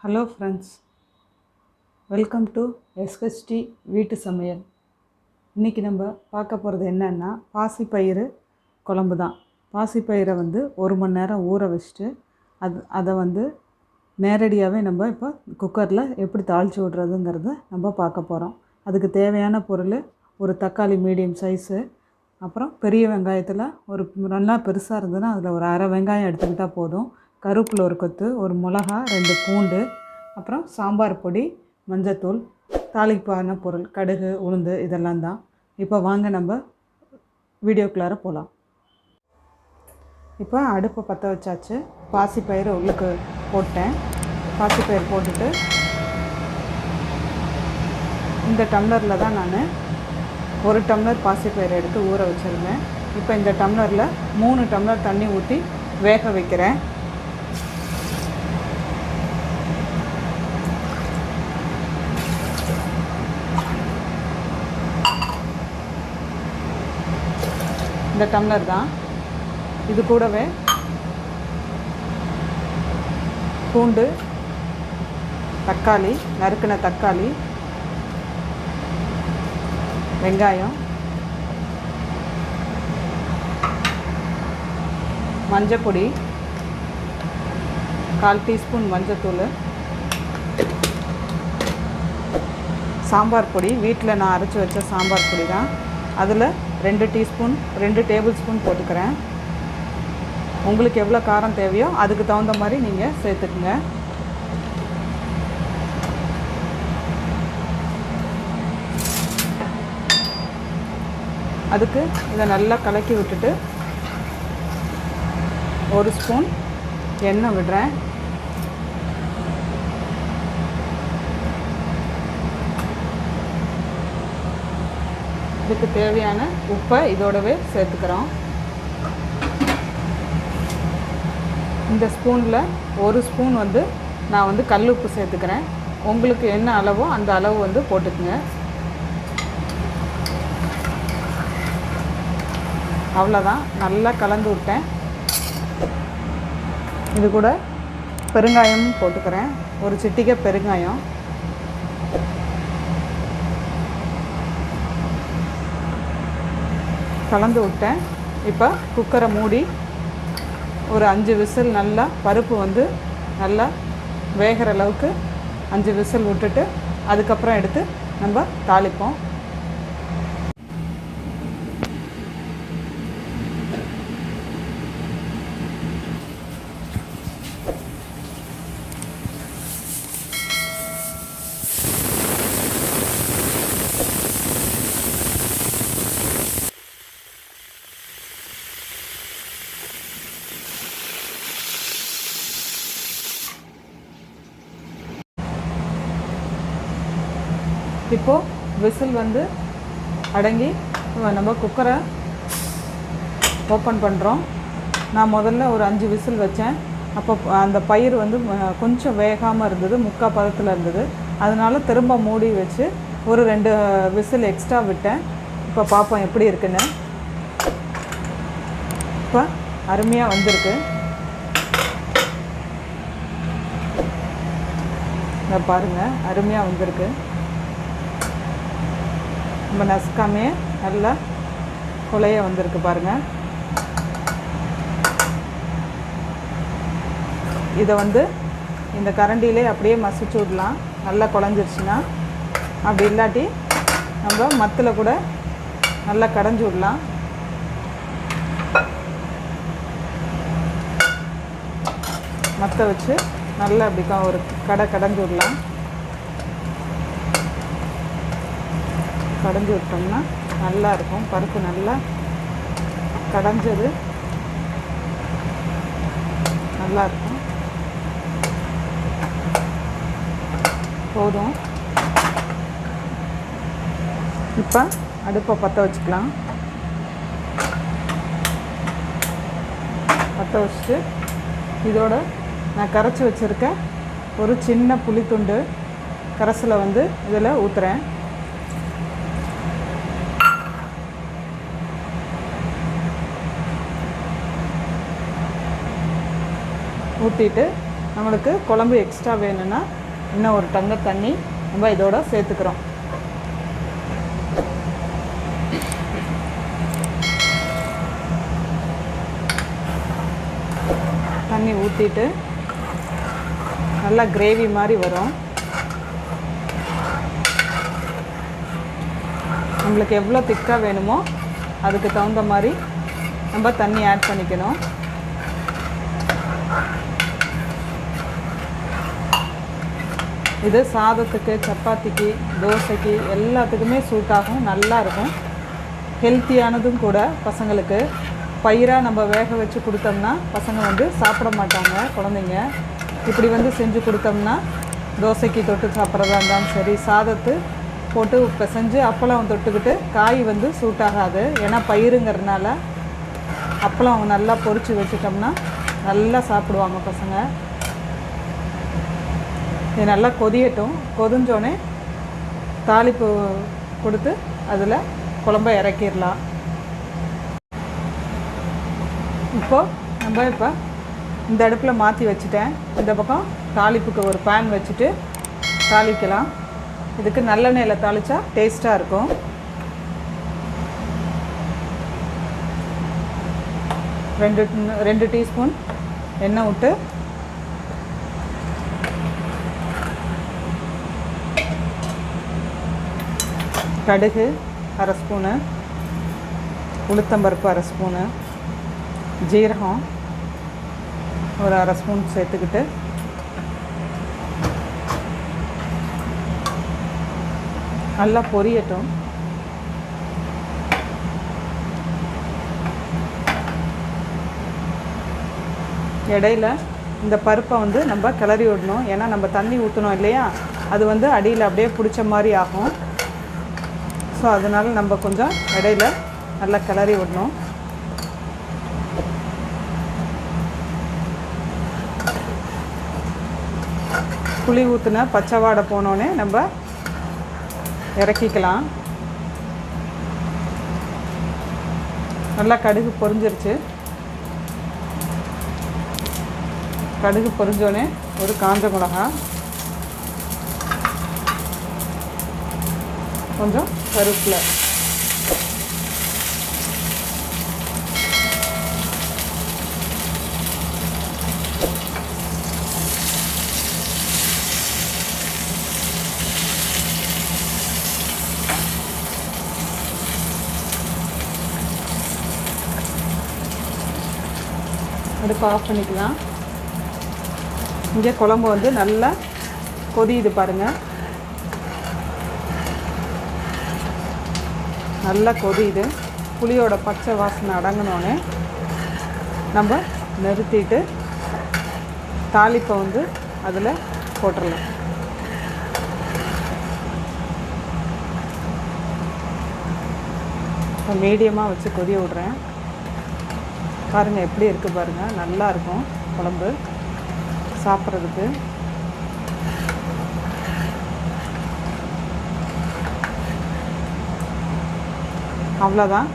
Hello friends, welcome to எஸ்ஹெச்டி வீட்டு சமையல். இன்றைக்கி நம்ம பார்க்க போகிறது என்னென்னா பாசிப்பயிறு குழம்பு தான். பாசிப்பயிரை ஒரு மணி நேரம் ஊற வச்சுட்டு அதை நேரடியாகவே நம்ம இப்போ குக்கரில் எப்படி தாளித்து விட்றதுங்கிறத நம்ம பார்க்க போகிறோம். அதுக்கு தேவையான பொருள் ஒரு தக்காளி மீடியம் சைஸு, அப்புறம் பெரிய வெங்காயத்தில் ஒரு நல்லா பெருசாக இருந்ததுன்னா அதில் ஒரு அரை வெங்காயம் எடுத்துக்கிட்டால் போதும். கருவேப்பிலை ஒரு கொத்து, ஒரு மிளகா, 2 பூண்டு, அப்புறம் சாம்பார் பொடி, மஞ்சத்தூள், தாளிப்பான பொருள் கடுகு, உளுந்து இதெல்லாம் தான். இப்போ வாங்க நம்ம வீடியோக்குள்ளார போகலாம். இப்போ அடுப்பை பற்ற வச்சாச்சு. பாசிப்பயிறு உள்ளுக்கு போட்டேன். பாசிப்பயிறு போட்டுட்டு இந்த டம்ளரில் தான் நான் 1 டம்ளர் பாசிப்பயிறு எடுத்து ஊற வச்சுருந்தேன். இப்போ இந்த டம்ளரில் 3 டம்ளர் தண்ணி ஊற்றி வேக வைக்கிறேன். இந்த டம்ளர் தான். இது கூடவே பூண்டு, தக்காளி, நறுக்கின தக்காளி, வெங்காயம், மஞ்சப்பொடி, 1/4 டீஸ்பூன் மஞ்சத்தூள், சாம்பார் பொடி, வீட்டில் நான் அரைச்சி வச்ச சாம்பார் பொடி தான். அதில் 2 டேபிள் ஸ்பூன் போட்டுக்கிறேன். உங்களுக்கு எவ்வளோ காரம் தேவையோ அதுக்கு தகுந்த மாதிரி நீங்கள் சேர்த்துக்குங்க. அதுக்கு இதை நல்லா கலக்கி விட்டுட்டு 1 ஸ்பூன் எண்ணெய் விடுறேன். இதுக்கு தேவையான உப்பை இதோடவே சேர்த்துக்கிறோம். இந்த ஸ்பூனில் 1 ஸ்பூன் நான் கல் உப்பு சேர்த்துக்கிறேன். உங்களுக்கு என்ன அளவோ அந்த அளவு போட்டுக்குங்க. அவ்வளோதான், நல்லா கலந்து விட்டேன். இது கூட பெருங்காயமும் போட்டுக்கிறேன். ஒரு சிட்டிகை பெருங்காயம். கலந்து விட்டேன். இப்போ குக்கரை மூடி ஒரு 5 விசில், நல்லா பருப்பு நல்லா வேகிற அளவுக்கு 5 விசில் விட்டுட்டு அதுக்கப்புறம் எடுத்து நம்ம தாளிப்போம். இப்போது விசில் அடங்கி நம்ம குக்கரை ஓப்பன் பண்ணுறோம். நான் முதல்ல ஒரு 5 விசில் வச்சேன். அப்போ அந்த பயிர் கொஞ்சம் வேகாமல் இருந்தது, முக்கால் பதத்தில் இருந்தது. அதனால் திரும்ப மூடி வச்சு ஒரு 2 விசில் எக்ஸ்ட்ரா விட்டேன். இப்போ பார்ப்போம் எப்படி இருக்குன்னு. இப்போ அருமையாக வந்திருக்கு. இதை பாருங்கள், அருமையாக வந்திருக்கு. நம்ம நசுக்காமே நல்லா கொலைய வந்திருக்கு பாருங்கள். இதை இந்த கரண்டியிலே அப்படியே மசிச்சு விடலாம். நல்லா குழஞ்சிருச்சுன்னா. அப்படி இல்லாட்டி நம்ம மத்தில் கூட நல்லா கடைஞ்சி விடலாம். மத்தை வச்சு நல்லா அப்படி ஒரு கடைஞ்சி விடலாம். கடைஞ்சி விட்டோம்னா நல்லா இருக்கும். பருப்பு நல்லா கடைஞ்சது நல்லா இருக்கும். போதும். இப்போ அடுப்பை பற்ற வச்சுக்கலாம். பற்ற வச்சுட்டு இதோட நான் கரைச்சி வச்சுருக்க ஒரு சின்ன புளித்துண்டு கரைசலை இதில் ஊற்றுறேன். ஊற்றிட்டு நம்மளுக்கு குழம்பு எக்ஸ்ட்ரா வேணும்னா இன்னும் ஒரு டம்ளர் தண்ணி நம்ம இதோட சேர்த்துக்கிறோம். தண்ணி ஊற்றிட்டு நல்லா கிரேவி மாதிரி வரும். நம்மளுக்கு எவ்வளோ திக்காக வேணுமோ அதுக்கு தகுந்த மாதிரி நம்ம தண்ணி ஆட் பண்ணிக்கணும். இது சாதத்துக்கு, சப்பாத்திக்கு, தோசைக்கு எல்லாத்துக்குமே சூட் ஆகும், நல்லாயிருக்கும். ஹெல்த்தியானதும் கூட. பசங்களுக்கு பயிராக நம்ம வேக வச்சு கொடுத்தோம்னா பசங்க வந்து சாப்பிட மாட்டாங்க, குழந்தைங்க. இப்படி வந்து செஞ்சு கொடுத்தோம்னா தோசைக்கு தொட்டு சாப்பிட்றதா இருந்தாலும் சரி, சாதத்து போட்டு பிசைஞ்சு அப்பளம் தொட்டுக்கிட்டு காய் வந்து சூட் ஆகாது. ஏன்னா பயிருங்கிறதுனால அப்பளம் நல்லா பொரித்து வச்சுட்டோம்னா நல்லா சாப்பிடுவாங்க பசங்க. இது நல்லா கொதியட்டும். கொதிஞ்சோடனே தாளிப்பு கொடுத்து அதில் குழம்ப இறக்கிடலாம். இப்போ இந்த அடுப்பில் மாற்றி வச்சுட்டேன். இந்த பக்கம் தாளிப்புக்கு ஒரு பேன் வச்சுட்டு தாளிக்கலாம். இதுக்கு நல்லெண்ணெயில் தாளித்தா டேஸ்ட்டாக இருக்கும். ரெண்டு டீஸ்பூன் எண்ணெய் விட்டு கடுகு அரை ஸ்பூனு, உளுத்தம்பருப்பு அரை ஸ்பூனு, ஜீரகம் ஒரு அரை ஸ்பூன் சேர்த்துக்கிட்டு நல்லா பொரியட்டும். இடையில இந்த பருப்பை வந்து நம்ம கிளறி விடணும். ஏன்னா நம்ம தண்ணி ஊற்றணும் இல்லையா, அது வந்து அடியில் அப்படியே பிடிச்ச மாதிரி ஆகும். ஸோ அதனால் நம்ம கொஞ்சம் இடையில நல்லா கிளறி விடணும். புளி ஊற்றின பச்சை வாடை போனோடனே நம்ம இறக்கிக்கலாம். நல்லா கடுகு பொரிஞ்சிருச்சு. கடுகு பொரிஞ்சோடனே ஒரு காஞ்ச மிளகா, கொஞ்சம் கருவேப்பிலை, அடுப்பு ஆஃப் பண்ணிக்கலாம். இங்கே குழம்பு வந்து நல்லா கொதியுது பாருங்கள். நல்லா கொதியுது. புளியோட பச்சை வாசனை அடங்கினோடனே நம்ம நிறுத்திட்டு தாளிப்பை வந்து அதில் போட்டுடலாம். இப்போ மீடியமாக வச்சு கொதிய விட்றேன். பாருங்கள் எப்படி இருக்குது பாருங்கள். நல்லாயிருக்கும் குழம்பு சாப்பிட்றதுக்கு. அவ்வளோதான்,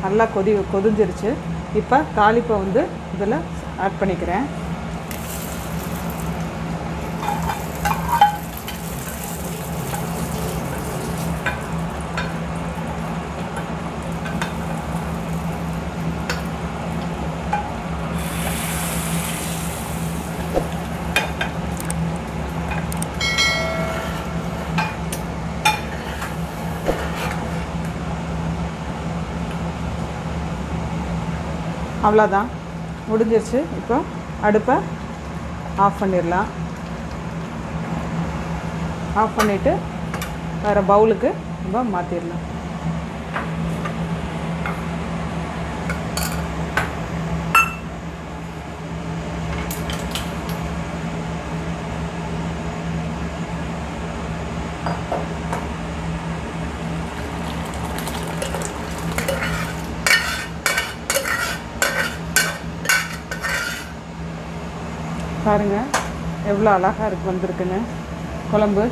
நல்லா கொதிஞ்சிருச்சு. இப்போ தாளிப்பை வந்து இதில் ஆட் பண்ணிக்கிறேன். அவ்வளோதான், முடிஞ்சிருச்சு. இப்போ அடுப்பை ஆஃப் பண்ணிடலாம். ஆஃப் பண்ணிவிட்டு வேறு பவுலுக்கு நம்ம மாற்றிடலாம். பாருங்கள் எவ்வளோ அழகாக இருக்குது வந்திருக்குன்னு குழம்பு.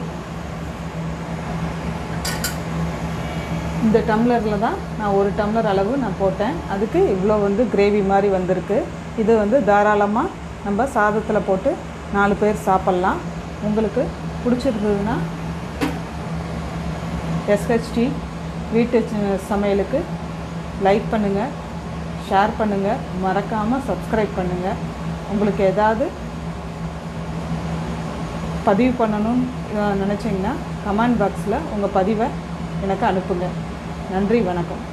இந்த டம்ளரில் தான் நான் ஒரு டம்ளர் அளவு நான் போட்டேன். அதுக்கு இவ்வளோ வந்து கிரேவி மாதிரி வந்திருக்கு. இது வந்து தாராளமாக நம்ம சாதத்தில் போட்டு 4 பேர் சாப்பிட்லாம். உங்களுக்கு பிடிச்சிருந்ததுன்னா எஸ்ஹெச்டி வீட்டு சமையலுக்கு லைக் பண்ணுங்கள், ஷேர் பண்ணுங்கள், மறக்காமல் சப்ஸ்கிரைப் பண்ணுங்கள். உங்களுக்கு ஏதாவது பதிவு பண்ணணும்னு நினச்சிங்கன்னா கமெண்ட் பாக்ஸில் உங்கள் பதிவை எனக்கு அனுப்புங்க. நன்றி, வணக்கம்.